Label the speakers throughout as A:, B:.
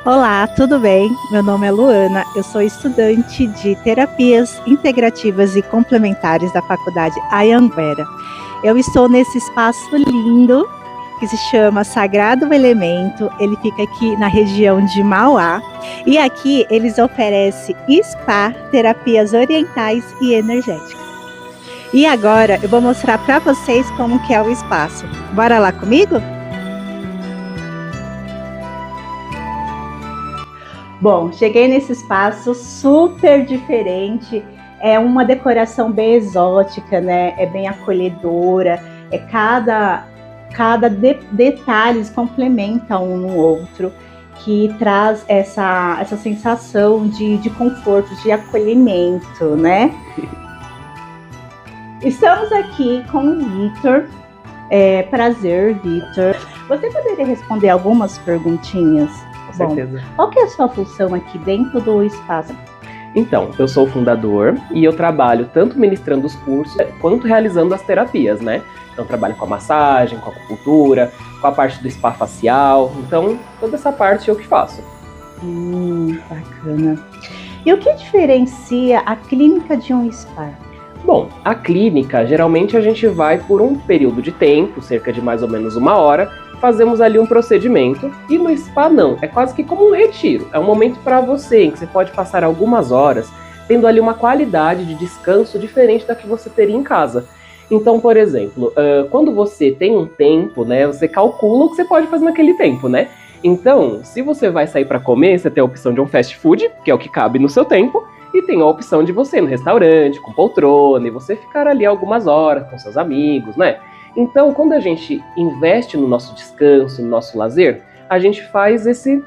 A: Olá, tudo bem? Meu nome é Luana, eu sou estudante de Terapias Integrativas e Complementares da Faculdade Anhanguera. Eu estou nesse espaço lindo que se chama Sagrado Elemento, ele fica aqui na região de Mauá e aqui eles oferecem spa, terapias orientais e energéticas. E agora eu vou mostrar para vocês como que é o espaço. Bora lá comigo? Bom, cheguei nesse espaço super diferente, é uma decoração bem exótica, né? É bem acolhedora, cada detalhes complementa um no outro, que traz essa sensação de conforto, de acolhimento, né? Estamos aqui com o Vitor. Prazer, Vitor. Você poderia responder algumas perguntinhas?
B: Com certeza.
A: Qual que é a sua função aqui dentro do espaço?
B: Então, eu sou o fundador e eu trabalho tanto ministrando os cursos quanto realizando as terapias, né? Então, trabalho com a massagem, com a acupuntura, com a parte do spa facial. Então, toda essa parte eu que faço.
A: Bacana. E o que diferencia a clínica de um spa?
B: Bom, a clínica, geralmente a gente vai por um período de tempo, cerca de mais ou menos 1 hora, fazemos ali um procedimento, e no spa não, é quase que como um retiro, é um momento para você, em que você pode passar algumas horas, tendo ali uma qualidade de descanso diferente da que você teria em casa. Então, por exemplo, quando você tem um tempo, né, você calcula o que você pode fazer naquele tempo, né? Então, se você vai sair para comer, você tem a opção de um fast food, que é o que cabe no seu tempo, e tem a opção de você ir no restaurante, com poltrona, e você ficar ali algumas horas com seus amigos, né? Então, quando a gente investe no nosso descanso, no nosso lazer, a gente faz esse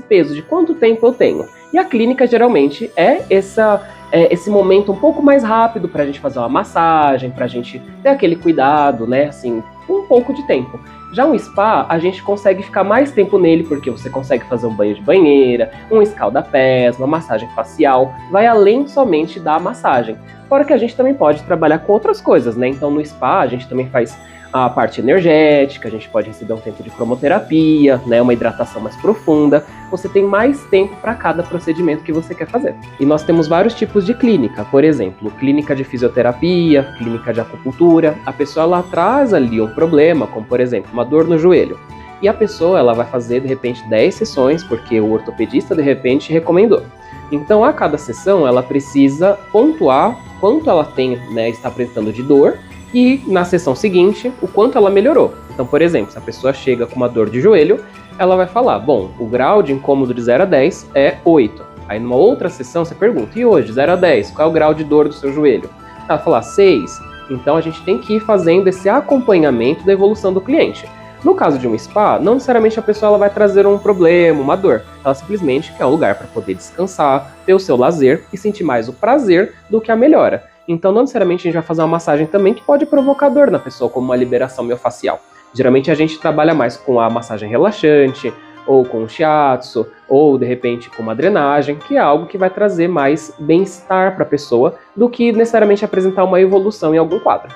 B: peso de quanto tempo eu tenho. E a clínica, geralmente, é esse momento um pouco mais rápido para a gente fazer uma massagem, para a gente ter aquele cuidado, né? Assim, um pouco de tempo. Já um spa, a gente consegue ficar mais tempo nele, porque você consegue fazer um banho de banheira, um escalda-pés, uma massagem facial, vai além somente da massagem. Fora que a gente também pode trabalhar com outras coisas, né? Então no spa a gente também faz a parte energética, a gente pode receber um tempo de cromoterapia, né? Uma hidratação mais profunda. Você tem mais tempo para cada procedimento que você quer fazer. E nós temos vários tipos de clínica, por exemplo, clínica de fisioterapia, clínica de acupuntura. A pessoa ela traz ali um problema, como por exemplo, uma dor no joelho. E a pessoa ela vai fazer de repente 10 sessões, porque o ortopedista de repente recomendou. Então a cada sessão ela precisa pontuar quanto ela tem, né, está apresentando de dor, e na sessão seguinte, o quanto ela melhorou. Então, por exemplo, se a pessoa chega com uma dor de joelho, ela vai falar, bom, o grau de incômodo de 0 a 10 é 8. Aí numa outra sessão você pergunta, e hoje, 0 a 10, qual é o grau de dor do seu joelho? Ela vai falar 6. Então a gente tem que ir fazendo esse acompanhamento da evolução do cliente. No caso de um spa, não necessariamente a pessoa ela vai trazer um problema, uma dor. Ela simplesmente quer um lugar para poder descansar, ter o seu lazer e sentir mais o prazer do que a melhora. Então, não necessariamente a gente vai fazer uma massagem também que pode provocar dor na pessoa, como uma liberação miofascial. Geralmente a gente trabalha mais com a massagem relaxante, ou com o shiatsu, ou de repente com uma drenagem, que é algo que vai trazer mais bem-estar para a pessoa do que necessariamente apresentar uma evolução em algum quadro.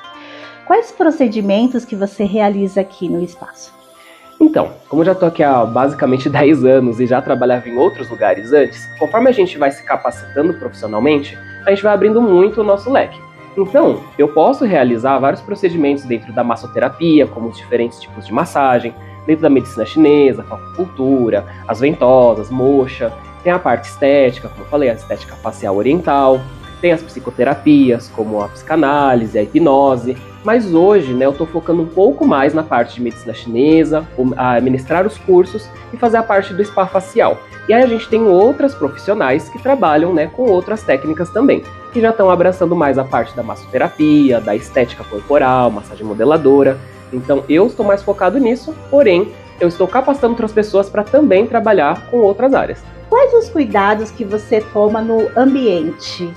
A: Quais procedimentos que você realiza aqui no espaço?
B: Então, como eu já estou aqui há basicamente 10 anos e já trabalhava em outros lugares antes, conforme a gente vai se capacitando profissionalmente, a gente vai abrindo muito o nosso leque. Então, eu posso realizar vários procedimentos dentro da massoterapia, como os diferentes tipos de massagem, dentro da medicina chinesa, a acupuntura, as ventosas, moxa, tem a parte estética, como eu falei, a estética facial oriental, tem as psicoterapias, como a psicanálise, a hipnose, mas hoje, né, eu estou focando um pouco mais na parte de medicina chinesa, a ministrar os cursos e fazer a parte do spa facial. E aí a gente tem outras profissionais que trabalham, né, com outras técnicas também, que já estão abraçando mais a parte da massoterapia, da estética corporal, massagem modeladora. Então eu estou mais focado nisso, porém eu estou capacitando outras pessoas para também trabalhar com outras áreas.
A: Quais os cuidados que você toma no ambiente?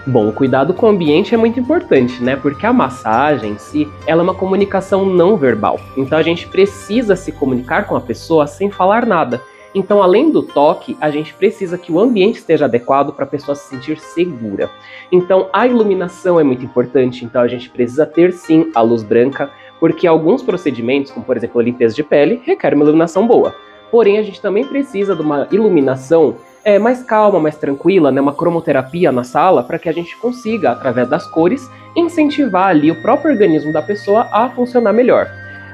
B: Bom, o cuidado com o ambiente é muito importante, né? Porque a massagem em si, ela é uma comunicação não verbal. Então a gente precisa se comunicar com a pessoa sem falar nada. Então, além do toque, a gente precisa que o ambiente esteja adequado para a pessoa se sentir segura. Então, a iluminação é muito importante. Então, a gente precisa ter, sim, a luz branca, porque alguns procedimentos, como por exemplo a limpeza de pele, requerem uma iluminação boa. Porém, a gente também precisa de uma iluminação mais calma, mais tranquila, né, uma cromoterapia na sala, para que a gente consiga, através das cores, incentivar ali o próprio organismo da pessoa a funcionar melhor.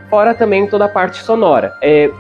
B: Fora também toda a parte sonora.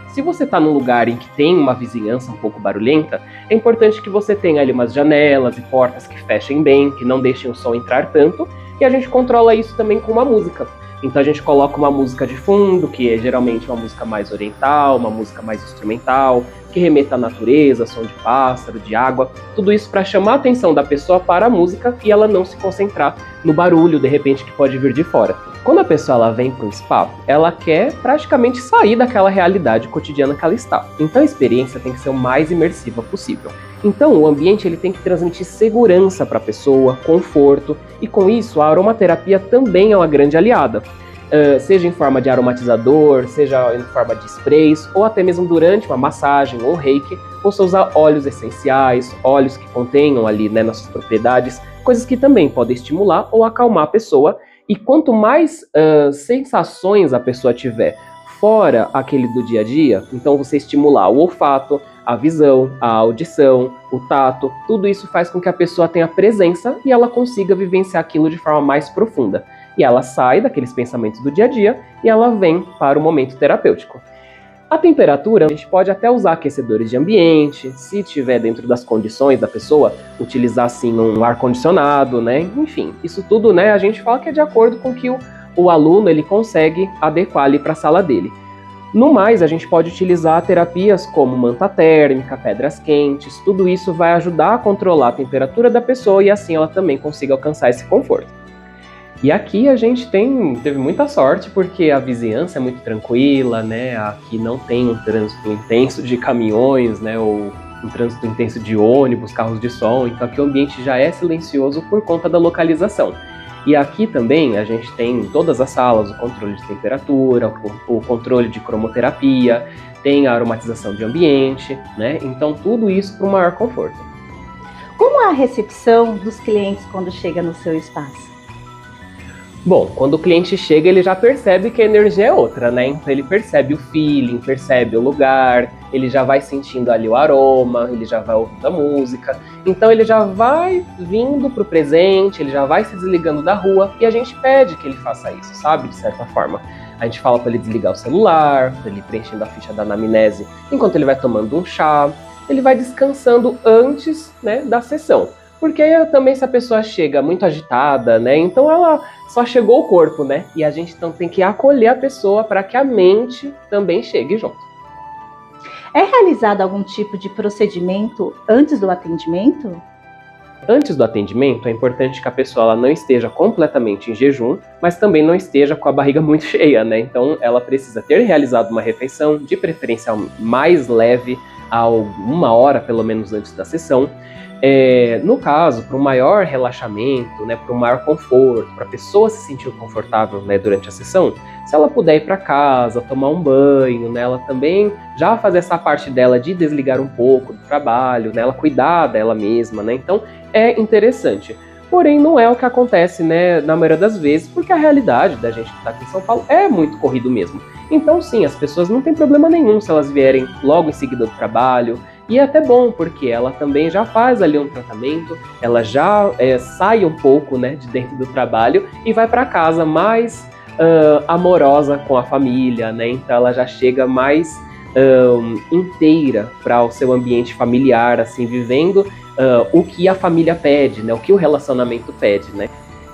B: Se você está num lugar em que tem uma vizinhança um pouco barulhenta, é importante que você tenha ali umas janelas e portas que fechem bem, que não deixem o som entrar tanto, e a gente controla isso também com uma música. Então a gente coloca uma música de fundo, que é geralmente uma música mais oriental, uma música mais instrumental, que remeta à natureza, som de pássaro, de água, tudo isso para chamar a atenção da pessoa para a música e ela não se concentrar no barulho, de repente, que pode vir de fora. Quando a pessoa ela vem para um spa, ela quer praticamente sair daquela realidade cotidiana que ela está. Então a experiência tem que ser o mais imersiva possível. Então o ambiente ele tem que transmitir segurança para a pessoa, conforto, e com isso a aromaterapia também é uma grande aliada. Seja em forma de aromatizador, seja em forma de sprays, ou até mesmo durante uma massagem ou reiki, você usar óleos essenciais, óleos que contenham ali, né, nas suas propriedades, coisas que também podem estimular ou acalmar a pessoa. E quanto mais sensações a pessoa tiver fora aquele do dia a dia, então você estimular o olfato, a visão, a audição, o tato, tudo isso faz com que a pessoa tenha presença e ela consiga vivenciar aquilo de forma mais profunda. E ela sai daqueles pensamentos do dia a dia e ela vem para o momento terapêutico. A temperatura, a gente pode até usar aquecedores de ambiente, se estiver dentro das condições da pessoa, utilizar assim um ar-condicionado, né? Enfim, isso tudo, né, a gente fala que é de acordo com que o aluno ele consegue adequar ali para a sala dele. No mais, a gente pode utilizar terapias como manta térmica, pedras quentes, tudo isso vai ajudar a controlar a temperatura da pessoa e assim ela também consiga alcançar esse conforto. E aqui a gente teve muita sorte porque a vizinhança é muito tranquila, né? Aqui não tem um trânsito intenso de caminhões, né? Ou um trânsito intenso de ônibus, carros de som. Então aqui o ambiente já é silencioso por conta da localização. E aqui também a gente tem em todas as salas o controle de temperatura, o controle de cromoterapia, tem a aromatização de ambiente, né? Então tudo isso para um maior conforto.
A: Como é a recepção dos clientes quando chega no seu espaço?
B: Bom, quando o cliente chega, ele já percebe que a energia é outra, né? Então ele percebe o feeling, percebe o lugar, ele já vai sentindo ali o aroma, ele já vai ouvindo a música. Então ele já vai vindo pro presente, ele já vai se desligando da rua e a gente pede que ele faça isso, sabe? De certa forma. A gente fala para ele desligar o celular, para ele preenchendo a ficha da anamnese enquanto ele vai tomando um chá. Ele vai descansando antes, né, da sessão. Porque também se a pessoa chega muito agitada, né, então ela só chegou o corpo, né, e a gente então tem que acolher a pessoa para que a mente também chegue junto.
A: É realizado algum tipo de procedimento antes do atendimento?
B: Antes do atendimento, é importante que a pessoa ela não esteja completamente em jejum, mas também não esteja com a barriga muito cheia, né, então ela precisa ter realizado uma refeição, de preferência mais leve, a 1 hora pelo menos antes da sessão. No caso, para um maior relaxamento, né, para um maior conforto, para a pessoa se sentir confortável, né, durante a sessão, se ela puder ir para casa, tomar um banho, né, ela também já fazer essa parte dela de desligar um pouco do trabalho, né, ela cuidar dela mesma, né, então é interessante. Porém, não é o que acontece, né, na maioria das vezes, porque a realidade da gente que está aqui em São Paulo é muito corrido mesmo. Então, sim, as pessoas não têm problema nenhum se elas vierem logo em seguida do trabalho. E é até bom, porque ela também já faz ali um tratamento, ela já sai um pouco, né, de dentro do trabalho e vai para casa mais amorosa com a família, né? Então ela já chega mais inteira para o seu ambiente familiar, assim, vivendo o que a família pede, né? O que o relacionamento pede, né?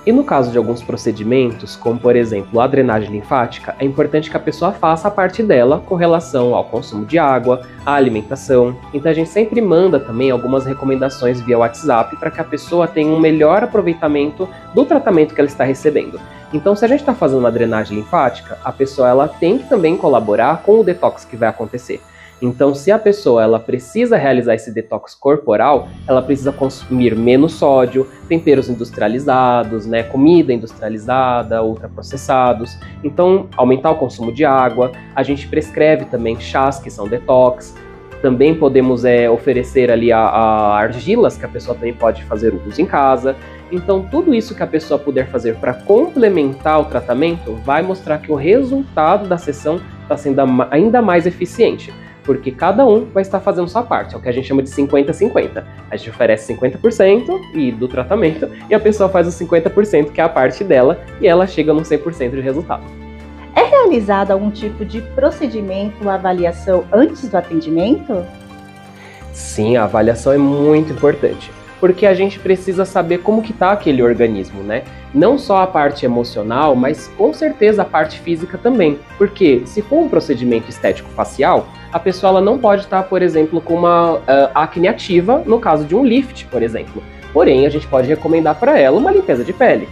B: E no caso de alguns procedimentos, como por exemplo a drenagem linfática, é importante que a pessoa faça a parte dela com relação ao consumo de água, à alimentação. Então a gente sempre manda também algumas recomendações via WhatsApp para que a pessoa tenha um melhor aproveitamento do tratamento que ela está recebendo. Então se a gente está fazendo uma drenagem linfática, a pessoa ela tem que também colaborar com o detox que vai acontecer. Então, se a pessoa ela precisa realizar esse detox corporal, ela precisa consumir menos sódio, temperos industrializados, né, comida industrializada, ultraprocessados. Então, aumentar o consumo de água. A gente prescreve também chás que são detox. Também podemos oferecer ali a argilas que a pessoa também pode fazer uso em casa. Então, tudo isso que a pessoa puder fazer para complementar o tratamento vai mostrar que o resultado da sessão está sendo ainda mais eficiente. porque cada um vai estar fazendo sua parte, é o que a gente chama de 50-50. A gente oferece 50% do tratamento e a pessoa faz os 50%, que é a parte dela, e ela chega no 100% de resultado.
A: É realizado algum tipo de procedimento ou avaliação antes do atendimento?
B: Sim, a avaliação é muito importante, porque a gente precisa saber como que está aquele organismo, né? Não só a parte emocional, mas com certeza a parte física também, porque se for um procedimento estético facial, a pessoa ela não pode estar, por exemplo, com uma acne ativa, no caso de um lift, por exemplo. Porém, a gente pode recomendar para ela uma limpeza de pele.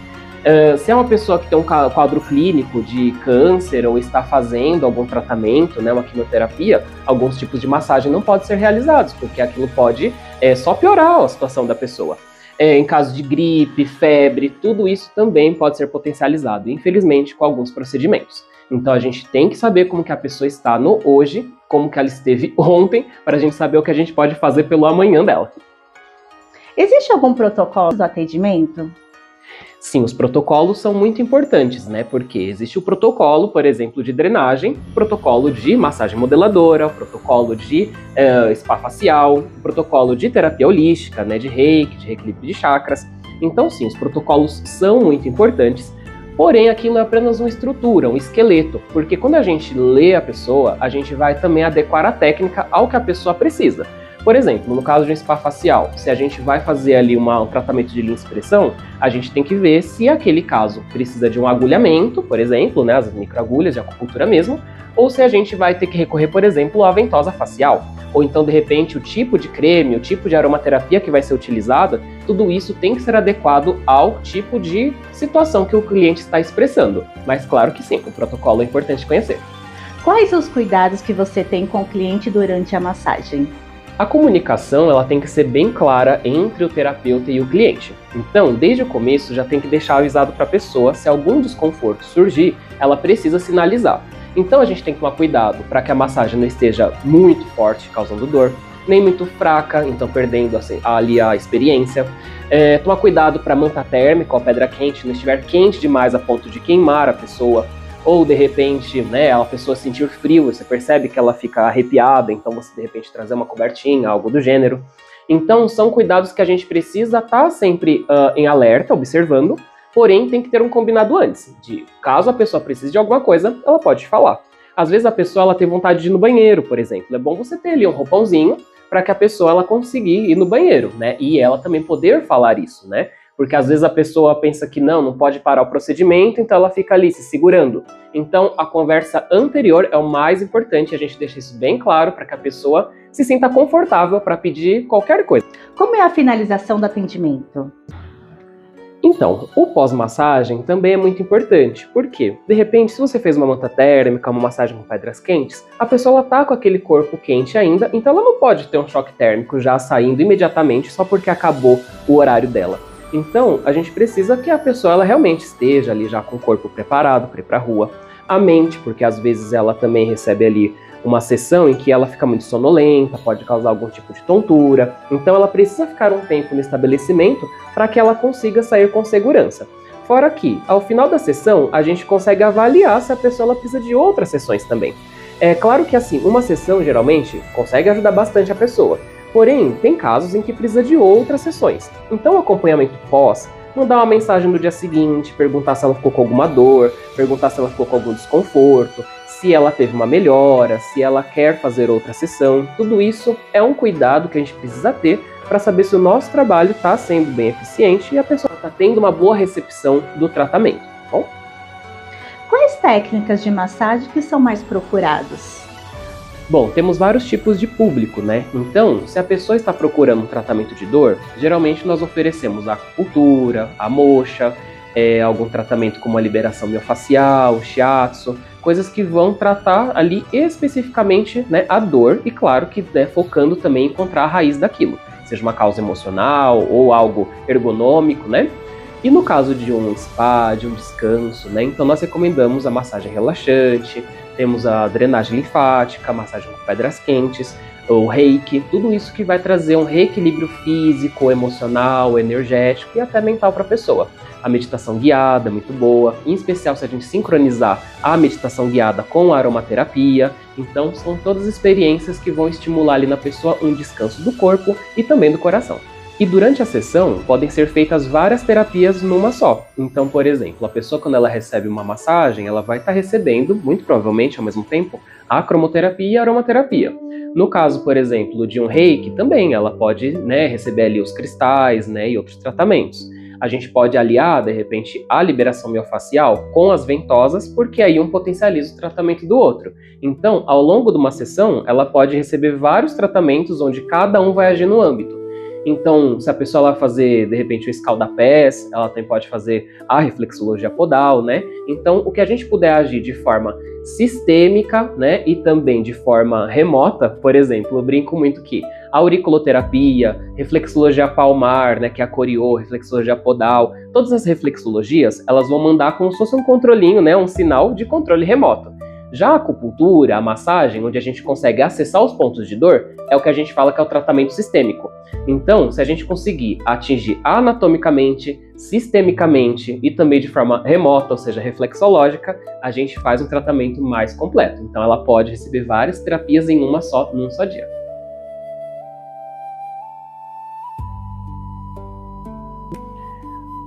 B: Se é uma pessoa que tem um quadro clínico de câncer ou está fazendo algum tratamento, né, uma quimioterapia, alguns tipos de massagem não podem ser realizados, porque aquilo pode só piorar a situação da pessoa. Em caso de gripe, febre, tudo isso também pode ser potencializado, infelizmente, com alguns procedimentos. Então a gente tem que saber como que a pessoa está no hoje, como que ela esteve ontem, para a gente saber o que a gente pode fazer pelo amanhã dela.
A: Existe algum protocolo do atendimento?
B: Sim, os protocolos são muito importantes, né? Porque existe o protocolo, por exemplo, de drenagem, o protocolo de massagem modeladora, o protocolo de spa facial, o protocolo de terapia holística, né? De reiki, de reequilíbrio de chakras. Então, sim, os protocolos são muito importantes, porém aquilo é apenas uma estrutura, um esqueleto, porque quando a gente lê a pessoa, a gente vai também adequar a técnica ao que a pessoa precisa. Por exemplo, no caso de um spa facial, se a gente vai fazer ali um tratamento de lipoexpressão, a gente tem que ver se aquele caso precisa de um agulhamento, por exemplo, né, as microagulhas de acupuntura mesmo, ou se a gente vai ter que recorrer, por exemplo, à ventosa facial. Ou então, de repente, o tipo de creme, o tipo de aromaterapia que vai ser utilizada, tudo isso tem que ser adequado ao tipo de situação que o cliente está expressando. Mas claro que sim, o protocolo é importante conhecer.
A: Quais os cuidados que você tem com o cliente durante a massagem?
B: A comunicação ela tem que ser bem clara entre o terapeuta e o cliente. Então, desde o começo, já tem que deixar avisado para a pessoa se algum desconforto surgir, ela precisa sinalizar. Então, a gente tem que tomar cuidado para que a massagem não esteja muito forte, causando dor, nem muito fraca, então perdendo assim, ali a experiência. Tomar cuidado para a manta térmica ou a pedra quente não estiver quente demais a ponto de queimar a pessoa. Ou de repente, né, a pessoa sentir frio, você percebe que ela fica arrepiada, então você de repente trazer uma cobertinha, algo do gênero. Então são cuidados que a gente precisa estar sempre em alerta, observando, porém tem que ter um combinado antes, de caso a pessoa precise de alguma coisa, ela pode falar. Às vezes a pessoa ela tem vontade de ir no banheiro, por exemplo, é bom você ter ali um roupãozinho para que a pessoa ela consiga ir no banheiro, né, e ela também poder falar isso, né. Porque às vezes a pessoa pensa que não pode parar o procedimento, então ela fica ali se segurando. Então a conversa anterior é o mais importante, a gente deixa isso bem claro para que a pessoa se sinta confortável para pedir qualquer coisa.
A: Como é a finalização do atendimento?
B: Então, o pós-massagem também é muito importante, porque, de repente, se você fez uma manta térmica, uma massagem com pedras quentes, a pessoa está com aquele corpo quente ainda, então ela não pode ter um choque térmico já saindo imediatamente só porque acabou o horário dela. Então, a gente precisa que a pessoa ela realmente esteja ali já com o corpo preparado para ir para a rua. A mente, porque às vezes ela também recebe ali uma sessão em que ela fica muito sonolenta, pode causar algum tipo de tontura. Então, ela precisa ficar um tempo no estabelecimento para que ela consiga sair com segurança. Fora que, ao final da sessão, a gente consegue avaliar se a pessoa ela precisa de outras sessões também. É claro que assim, uma sessão geralmente consegue ajudar bastante a pessoa. Porém, tem casos em que precisa de outras sessões. Então, o acompanhamento pós, mandar uma mensagem no dia seguinte, perguntar se ela ficou com alguma dor, perguntar se ela ficou com algum desconforto, se ela teve uma melhora, se ela quer fazer outra sessão. Tudo isso é um cuidado que a gente precisa ter para saber se o nosso trabalho está sendo bem eficiente e a pessoa está tendo uma boa recepção do tratamento. Tá bom?
A: Quais técnicas de massagem que são mais procuradas?
B: Bom, temos vários tipos de público, né? Então, se a pessoa está procurando um tratamento de dor, geralmente nós oferecemos a acupuntura, a moxa, algum tratamento como a liberação miofascial, shiatsu, coisas que vão tratar ali especificamente, né, a dor e claro que focando também em encontrar a raiz daquilo, seja uma causa emocional ou algo ergonômico, né? E no caso de um spa, de um descanso, né? Então nós recomendamos a massagem relaxante, temos a drenagem linfática, a massagem com pedras quentes, o reiki, tudo isso que vai trazer um reequilíbrio físico, emocional, energético e até mental para a pessoa. A meditação guiada é muito boa, em especial se a gente sincronizar a meditação guiada com a aromaterapia. Então são todas experiências que vão estimular ali na pessoa um descanso do corpo e também do coração. E durante a sessão podem ser feitas várias terapias numa só. Então, por exemplo, a pessoa quando ela recebe uma massagem, ela vai estar recebendo, muito provavelmente ao mesmo tempo, a cromoterapia e a aromaterapia. No caso, por exemplo, de um reiki, também ela pode, receber ali os cristais, e outros tratamentos. A gente pode aliar, de repente, a liberação miofascial com as ventosas, porque aí um potencializa o tratamento do outro. Então, ao longo de uma sessão, ela pode receber vários tratamentos onde cada um vai agir no âmbito. Então, se a pessoa vai fazer, de repente, o escaldapés, ela também pode fazer a reflexologia podal, Então, o que a gente puder agir de forma sistêmica, e também de forma remota, por exemplo, eu brinco muito que a auriculoterapia, reflexologia palmar, que é a coriô, reflexologia podal, todas as reflexologias, elas vão mandar como se fosse um controlinho, um sinal de controle remoto. Já a acupuntura, a massagem, onde a gente consegue acessar os pontos de dor, é o que a gente fala que é o tratamento sistêmico. Então, se a gente conseguir atingir anatomicamente, sistemicamente e também de forma remota, ou seja, reflexológica, a gente faz um tratamento mais completo. Então, ela pode receber várias terapias num só dia.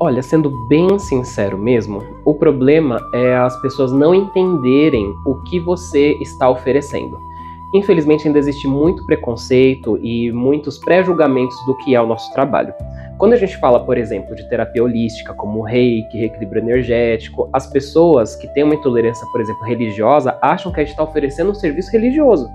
B: Olha, sendo bem sincero mesmo, o problema é as pessoas não entenderem o que você está oferecendo. Infelizmente ainda existe muito preconceito e muitos pré-julgamentos do que é o nosso trabalho. Quando a gente fala, por exemplo, de terapia holística, como reiki, reequilíbrio energético, as pessoas que têm uma intolerância, por exemplo, religiosa, acham que a gente está oferecendo um serviço religioso.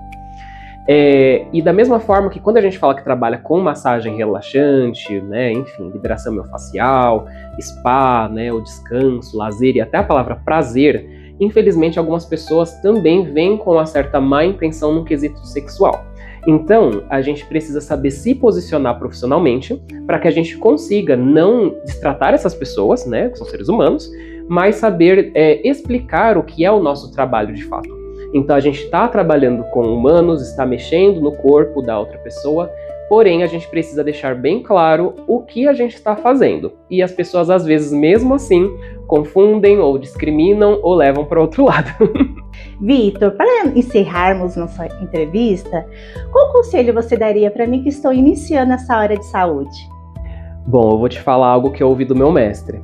B: E da mesma forma que quando a gente fala que trabalha com massagem relaxante, enfim, liberação miofascial, spa, o descanso, lazer e até a palavra prazer, infelizmente algumas pessoas também vêm com uma certa má intenção no quesito sexual. Então, a gente precisa saber se posicionar profissionalmente para que a gente consiga não destratar essas pessoas, que são seres humanos, mas saber explicar o que é o nosso trabalho de fato. Então a gente está trabalhando com humanos, está mexendo no corpo da outra pessoa, porém a gente precisa deixar bem claro o que a gente está fazendo. E as pessoas às vezes mesmo assim confundem ou discriminam ou levam para outro lado.
A: Vitor, para encerrarmos nossa entrevista, qual conselho você daria para mim que estou iniciando essa área de saúde?
B: Bom, eu vou te falar algo que eu ouvi do meu mestre,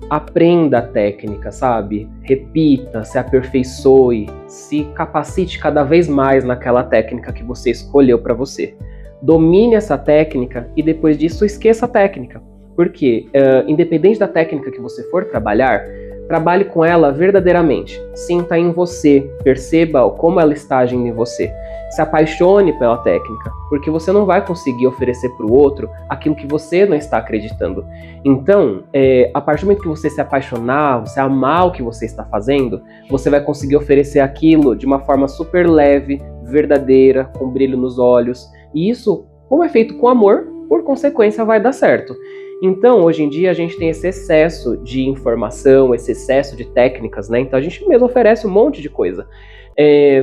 B: Aprenda a técnica, sabe? Repita, se aperfeiçoe, se capacite cada vez mais naquela técnica que você escolheu para você. Domine essa técnica e depois disso esqueça a técnica. Porque, independente da técnica que você for trabalhar, trabalhe com ela verdadeiramente. Sinta em você, perceba como ela está agindo em você. Se apaixone pela técnica, porque você não vai conseguir oferecer para o outro aquilo que você não está acreditando. Então, a partir do momento que você se apaixonar, você amar o que você está fazendo, você vai conseguir oferecer aquilo de uma forma super leve, verdadeira, com brilho nos olhos. E isso, como é feito com amor, por consequência vai dar certo. Então, hoje em dia, a gente tem esse excesso de informação, esse excesso de técnicas, Então, a gente mesmo oferece um monte de coisa.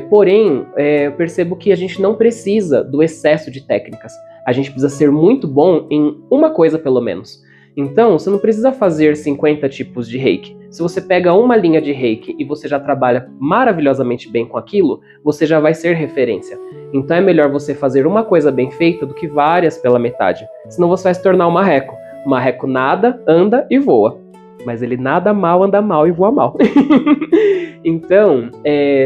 B: Porém, eu percebo que a gente não precisa do excesso de técnicas. A gente precisa ser muito bom em uma coisa, pelo menos. Então, você não precisa fazer 50 tipos de reiki. Se você pega uma linha de reiki e você já trabalha maravilhosamente bem com aquilo, você já vai ser referência. Então, é melhor você fazer uma coisa bem feita do que várias pela metade. Senão você vai se tornar um marreco. O marreco nada, anda e voa. Mas ele nada mal, anda mal e voa mal. Então,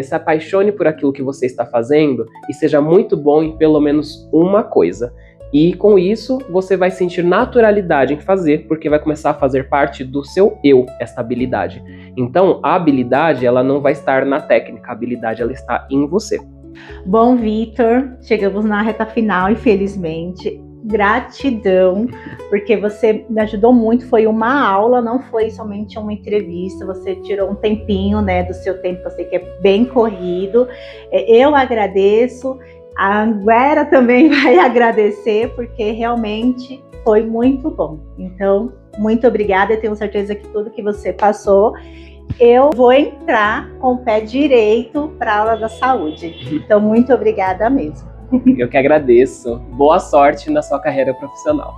B: se apaixone por aquilo que você está fazendo e seja muito bom em pelo menos uma coisa. E com isso, você vai sentir naturalidade em fazer, porque vai começar a fazer parte do seu eu, essa habilidade. Então, a habilidade, ela não vai estar na técnica, a habilidade, ela está em você.
A: Bom, Vitor, chegamos na reta final, infelizmente. Gratidão, porque você me ajudou muito, foi uma aula, não foi somente uma entrevista, você tirou um tempinho, do seu tempo, eu sei que é bem corrido. Eu agradeço, a Anguera também vai agradecer, porque realmente foi muito bom. Então, muito obrigada, eu tenho certeza que tudo que você passou eu vou entrar com o pé direito para a aula da saúde. Então, muito obrigada mesmo.
B: Eu que agradeço. Boa sorte na sua carreira profissional.